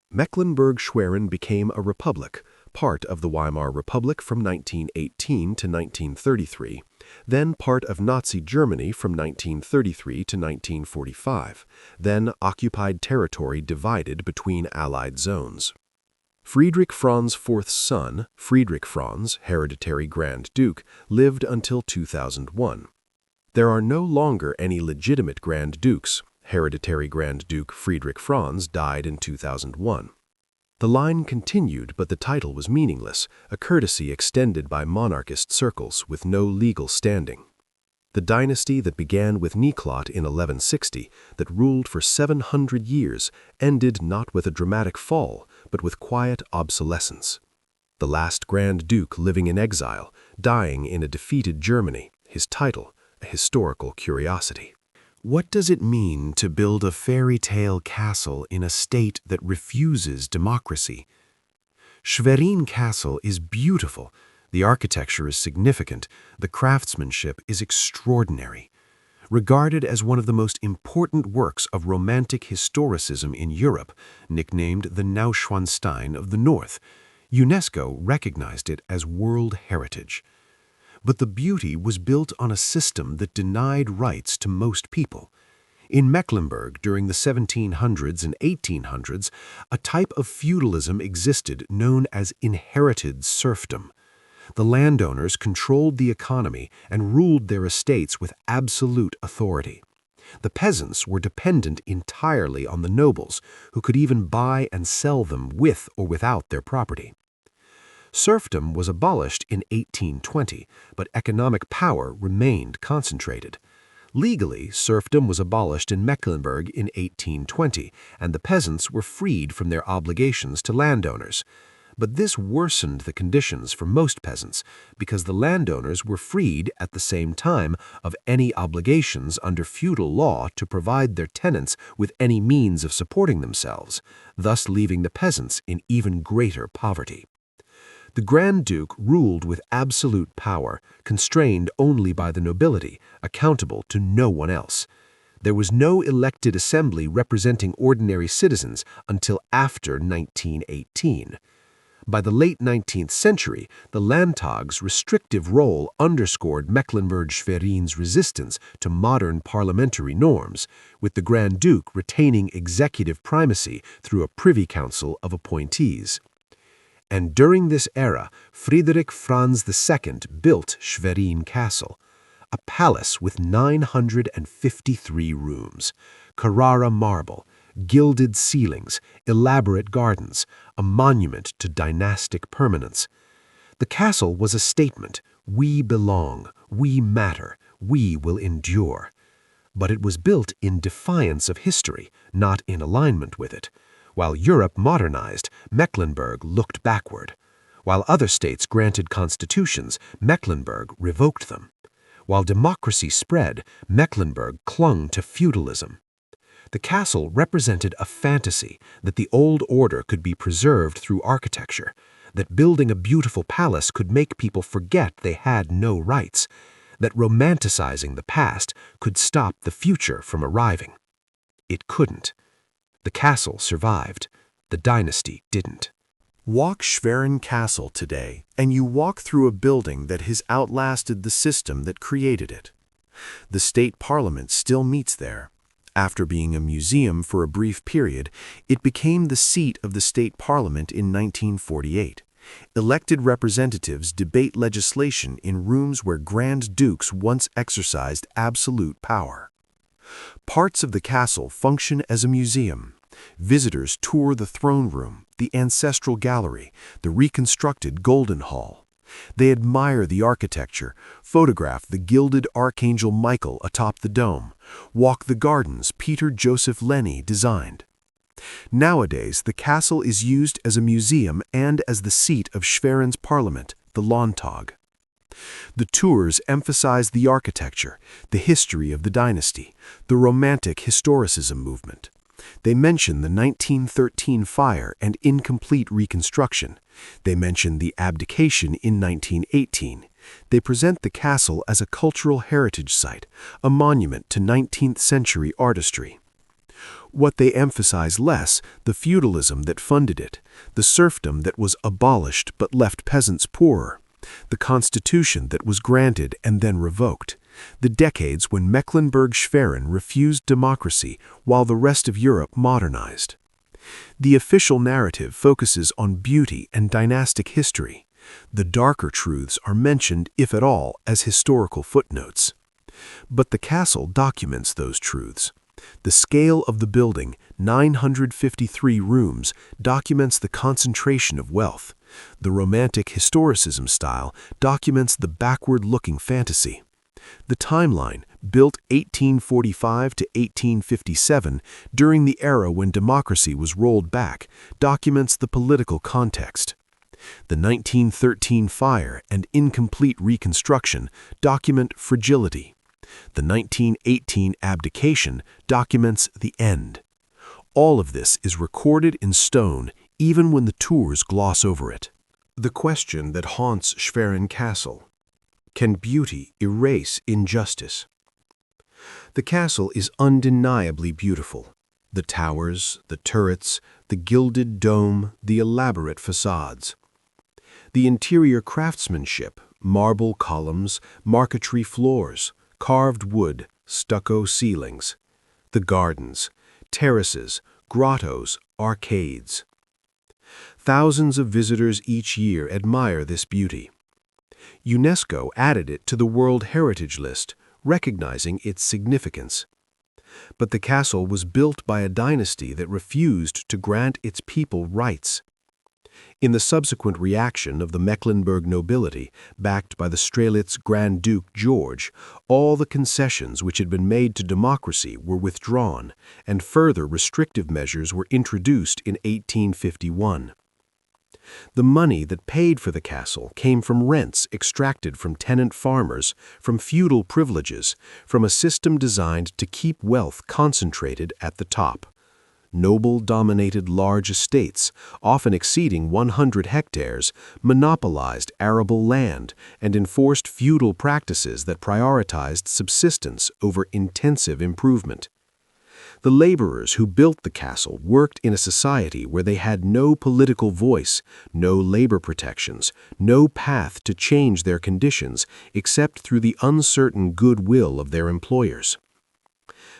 Mecklenburg-Schwerin became a republic, part of the Weimar Republic from 1918 to 1933, then part of Nazi Germany from 1933 to 1945, then occupied territory divided between Allied zones. Friedrich Franz IV's son, Friedrich Franz, hereditary Grand Duke, lived until 2001. There are no longer any legitimate Grand Dukes. Hereditary Grand Duke Friedrich Franz died in 2001. The line continued, but the title was meaningless, a courtesy extended by monarchist circles with no legal standing. The dynasty that began with Niklot in 1160, that ruled for 700 years, ended not with a dramatic fall, but with quiet obsolescence. The last Grand Duke living in exile, dying in a defeated Germany, his title, a historical curiosity. What does it mean to build a fairy tale castle in a state that refuses democracy? Schwerin Castle is beautiful. The architecture is significant. The craftsmanship is extraordinary. Regarded as one of the most important works of Romantic historicism in Europe, nicknamed the Neuschwanstein of the North, UNESCO recognized it as World Heritage. But the beauty was built on a system that denied rights to most people. In Mecklenburg during the 1700s and 1800s, a type of feudalism existed known as inherited serfdom. The landowners controlled the economy and ruled their estates with absolute authority. The peasants were dependent entirely on the nobles, who could even buy and sell them with or without their property. Serfdom was abolished in 1820, but economic power remained concentrated. Legally, serfdom was abolished in Mecklenburg in 1820, and the peasants were freed from their obligations to landowners. But this worsened the conditions for most peasants, because the landowners were freed at the same time of any obligations under feudal law to provide their tenants with any means of supporting themselves, thus leaving the peasants in even greater poverty. The Grand Duke ruled with absolute power, constrained only by the nobility, accountable to no one else. There was no elected assembly representing ordinary citizens until after 1918. By the late 19th century, the Landtag's restrictive role underscored Mecklenburg-Schwerin's resistance to modern parliamentary norms, with the Grand Duke retaining executive primacy through a privy council of appointees. And during this era, Friedrich Franz II built Schwerin Castle, a palace with 953 rooms, Carrara marble, gilded ceilings, elaborate gardens, a monument to dynastic permanence. The castle was a statement: we belong, we matter, we will endure. But it was built in defiance of history, not in alignment with it. While Europe modernized, Mecklenburg looked backward. While other states granted constitutions, Mecklenburg revoked them. While democracy spread, Mecklenburg clung to feudalism. The castle represented a fantasy that the old order could be preserved through architecture, that building a beautiful palace could make people forget they had no rights, that romanticizing the past could stop the future from arriving. It couldn't. The castle survived. The dynasty didn't. Walk Schwerin Castle today, and you walk through a building that has outlasted the system that created it. The state parliament still meets there. After being a museum for a brief period, it became the seat of the state parliament in 1948. Elected representatives debate legislation in rooms where Grand Dukes once exercised absolute power. Parts of the castle function as a museum. Visitors tour the throne room, the ancestral gallery, the reconstructed Golden Hall. They admire the architecture, photograph the gilded Archangel Michael atop the dome, walk the gardens Peter Joseph Lenny designed. Nowadays, the castle is used as a museum and as the seat of Schwerin's parliament, the Landtag. The tours emphasize the architecture, the history of the dynasty, the Romantic Historicism movement. They mention the 1913 fire and incomplete reconstruction. They mention the abdication in 1918. They present the castle as a cultural heritage site, a monument to 19th century artistry. What they emphasize less, the feudalism that funded it, the serfdom that was abolished but left peasants poorer, the constitution that was granted and then revoked, the decades when Mecklenburg-Schwerin refused democracy while the rest of Europe modernized. The official narrative focuses on beauty and dynastic history. The darker truths are mentioned, if at all, as historical footnotes. But the castle documents those truths. The scale of the building, 953 rooms, documents the concentration of wealth. The Romantic Historicism style documents the backward-looking fantasy. The timeline, built 1845 to 1857, during the era when democracy was rolled back, documents the political context. The 1913 fire and incomplete reconstruction document fragility. The 1918 abdication documents the end. All of this is recorded in stone, even when the tours gloss over it. The question that haunts Schwerin Castle: can beauty erase injustice? The castle is undeniably beautiful. The towers, the turrets, the gilded dome, the elaborate facades. The interior craftsmanship, marble columns, marquetry floors, carved wood, stucco ceilings. The gardens, terraces, grottos, arcades. Thousands of visitors each year admire this beauty. UNESCO added it to the World Heritage List, recognizing its significance. But the castle was built by a dynasty that refused to grant its people rights. In the subsequent reaction of the Mecklenburg nobility, backed by the Strelitz Grand Duke George, all the concessions which had been made to democracy were withdrawn, and further restrictive measures were introduced in 1851. The money that paid for the castle came from rents extracted from tenant farmers, from feudal privileges, from a system designed to keep wealth concentrated at the top. Noble-dominated large estates, often exceeding 100 hectares, monopolized arable land and enforced feudal practices that prioritized subsistence over intensive improvement. The laborers who built the castle worked in a society where they had no political voice, no labor protections, no path to change their conditions except through the uncertain goodwill of their employers.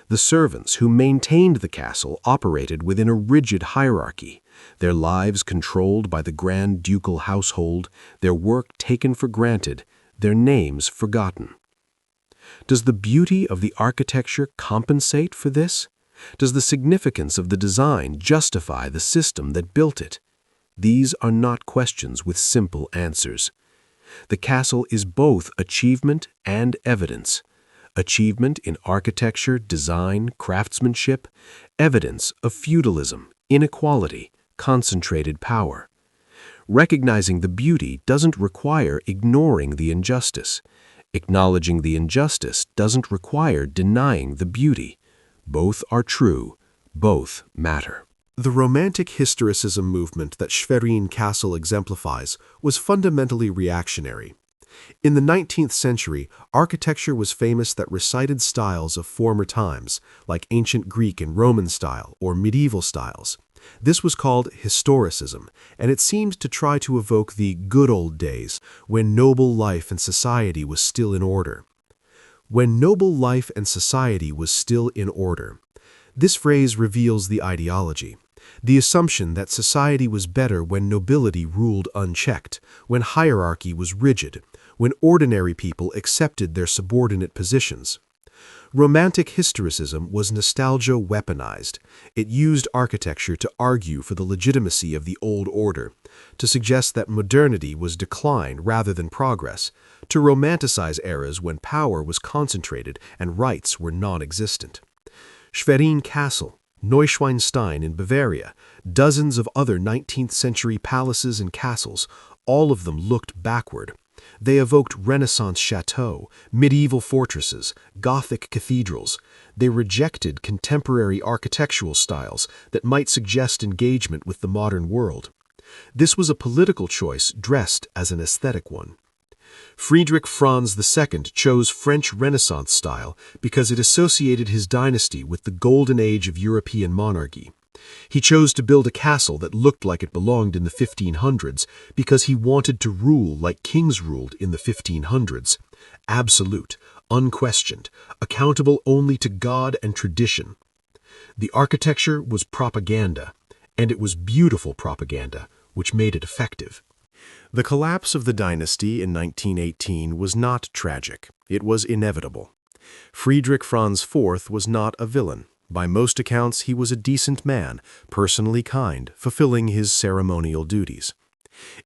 The servants who maintained the castle operated within a rigid hierarchy, their lives controlled by the grand ducal household, their work taken for granted, their names forgotten. Does the beauty of the architecture compensate for this? Does the significance of the design justify the system that built it? These are not questions with simple answers. The castle is both achievement and evidence. Achievement in architecture, design, craftsmanship, evidence of feudalism, inequality, concentrated power. Recognizing the beauty doesn't require ignoring the injustice. Acknowledging the injustice doesn't require denying the beauty. Both are true, both matter. The Romantic Historicism movement that Schwerin Castle exemplifies was fundamentally reactionary. In the 19th century, architecture was famous that recited styles of former times, like ancient Greek and Roman style or medieval styles. This was called Historicism, and it seemed to try to evoke the good old days when noble life and society was still in order. When noble life and society was still in order. This phrase reveals the ideology, the assumption that society was better when nobility ruled unchecked, when hierarchy was rigid, when ordinary people accepted their subordinate positions. Romantic historicism was nostalgia weaponized. It used architecture to argue for the legitimacy of the old order, to suggest that modernity was decline rather than progress, to romanticize eras when power was concentrated and rights were non-existent. Schwerin Castle, Neuschwanstein in Bavaria, dozens of other 19th century palaces and castles, all of them looked backward. They evoked Renaissance chateaux, medieval fortresses, Gothic cathedrals. They rejected contemporary architectural styles that might suggest engagement with the modern world. This was a political choice dressed as an aesthetic one. Friedrich Franz II chose French Renaissance style because it associated his dynasty with the golden age of European monarchy. He chose to build a castle that looked like it belonged in the 1500s because he wanted to rule like kings ruled in the 1500s. Absolute, unquestioned, accountable only to God and tradition. The architecture was propaganda, and it was beautiful propaganda, which made it effective. The collapse of the dynasty in 1918 was not tragic. It was inevitable. Friedrich Franz IV was not a villain. By most accounts, he was a decent man, personally kind, fulfilling his ceremonial duties.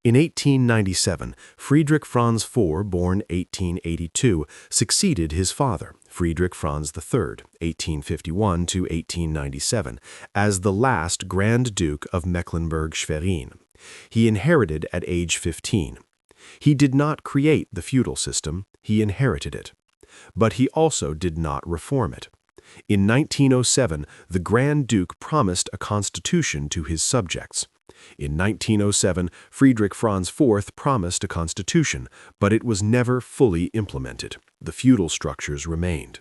In 1897, Friedrich Franz IV, born 1882, succeeded his father, Friedrich Franz III, 1851 to 1897, as the last Grand Duke of Mecklenburg-Schwerin. He inherited at age 15. He did not create the feudal system, he inherited it. But he also did not reform it. In 1907, the Grand Duke promised a constitution to his subjects. In 1907, Friedrich Franz IV promised a constitution, but it was never fully implemented. The feudal structures remained.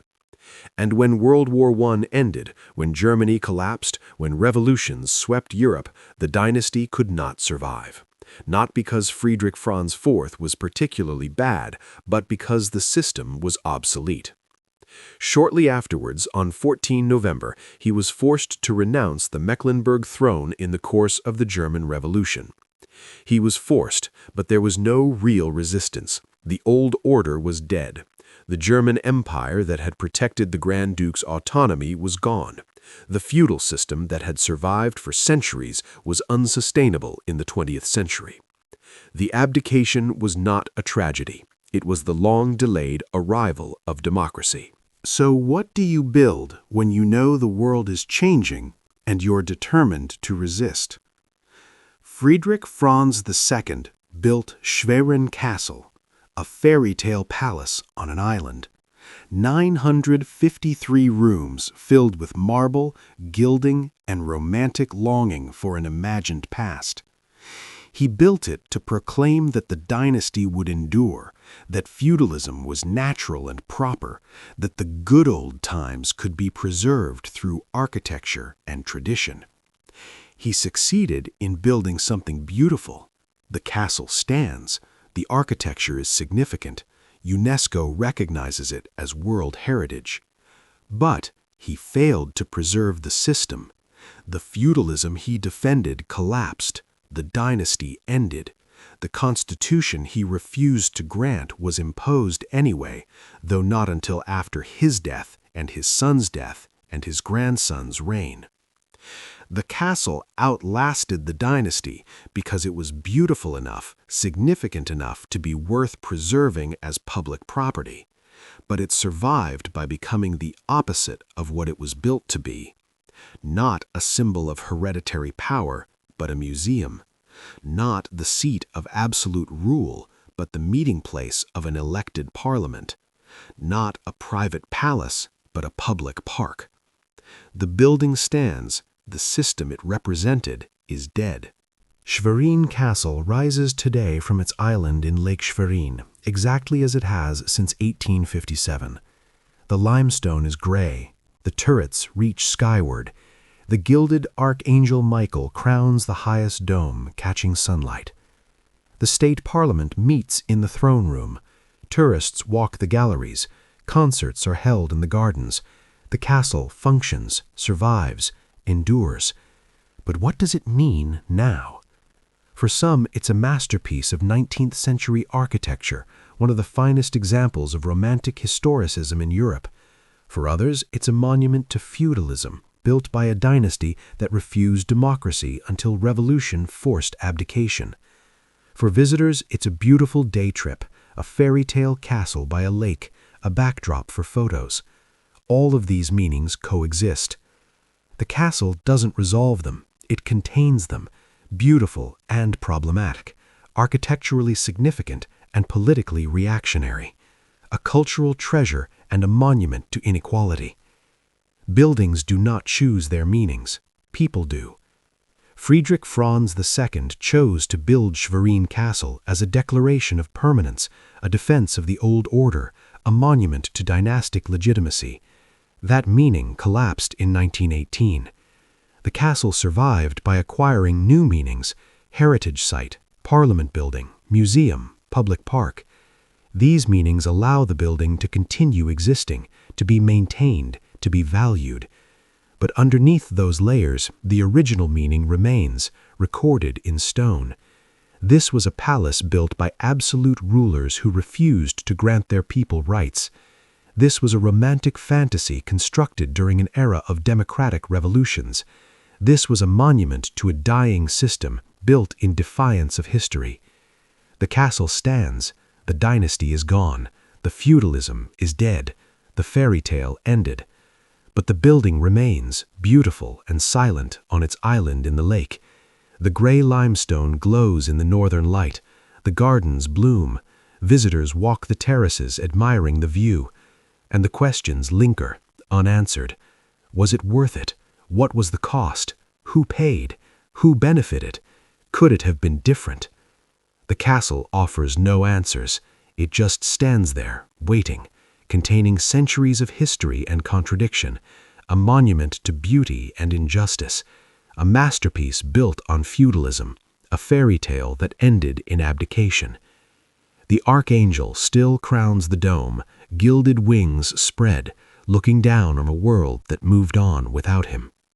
And when World War I ended, when Germany collapsed, when revolutions swept Europe, the dynasty could not survive. Not because Friedrich Franz IV was particularly bad, but because the system was obsolete. Shortly afterwards, on 14 November, he was forced to renounce the Mecklenburg throne in the course of the German Revolution. He was forced, but there was no real resistance. The old order was dead. The German Empire that had protected the Grand Duke's autonomy was gone. The feudal system that had survived for centuries was unsustainable in the 20th century. The abdication was not a tragedy. It was the long-delayed arrival of democracy. So what do you build when you know the world is changing and you're determined to resist? Friedrich Franz II built Schwerin Castle, a fairy tale palace on an island. 953 rooms filled with marble, gilding, and romantic longing for an imagined past. He built it to proclaim that the dynasty would endure, that feudalism was natural and proper, that the good old times could be preserved through architecture and tradition. He succeeded in building something beautiful. The castle stands. The architecture is significant. UNESCO recognizes it as World Heritage. But he failed to preserve the system. The feudalism he defended collapsed. The dynasty ended. The constitution he refused to grant was imposed anyway, though not until after his death and his son's death and his grandson's reign. The castle outlasted the dynasty because it was beautiful enough, significant enough to be worth preserving as public property. But it survived by becoming the opposite of what it was built to be. Not a symbol of hereditary power, but a museum. Not the seat of absolute rule, but the meeting place of an elected parliament. Not a private palace, but a public park. The building stands. The system it represented is dead. Schwerin Castle rises today from its island in Lake Schwerin, exactly as it has since 1857. The limestone is gray. The turrets reach skyward. The gilded Archangel Michael crowns the highest dome, catching sunlight. The state parliament meets in the throne room. Tourists walk the galleries. Concerts are held in the gardens. The castle functions, survives, endures. But what does it mean now? For some, it's a masterpiece of 19th century architecture, one of the finest examples of romantic historicism in Europe. For others, it's a monument to feudalism, built by a dynasty that refused democracy until revolution forced abdication. For visitors, it's a beautiful day trip, a fairy tale castle by a lake, a backdrop for photos. All of these meanings coexist. The castle doesn't resolve them, it contains them, beautiful and problematic, architecturally significant and politically reactionary, a cultural treasure and a monument to inequality. Buildings do not choose their meanings, people do. Friedrich Franz II chose to build Schwerin Castle as a declaration of permanence, a defense of the old order, a monument to dynastic legitimacy. That meaning collapsed in 1918. The castle survived by acquiring new meanings: heritage site, parliament building, museum, public park. These meanings allow the building to continue existing, to be maintained, to be valued. But underneath those layers, the original meaning remains, recorded in stone. This was a palace built by absolute rulers who refused to grant their people rights. This was a romantic fantasy constructed during an era of democratic revolutions. This was a monument to a dying system built in defiance of history. The castle stands. The dynasty is gone. The feudalism is dead. The fairy tale ended. But the building remains, beautiful and silent on its island in the lake. The gray limestone glows in the northern light. The gardens bloom. Visitors walk the terraces admiring the view. And the questions linger, unanswered. Was it worth it? What was the cost? Who paid? Who benefited? Could it have been different? The castle offers no answers. It just stands there, waiting, containing centuries of history and contradiction, a monument to beauty and injustice, a masterpiece built on feudalism, a fairy tale that ended in abdication. The archangel still crowns the dome, gilded wings spread, looking down on a world that moved on without him.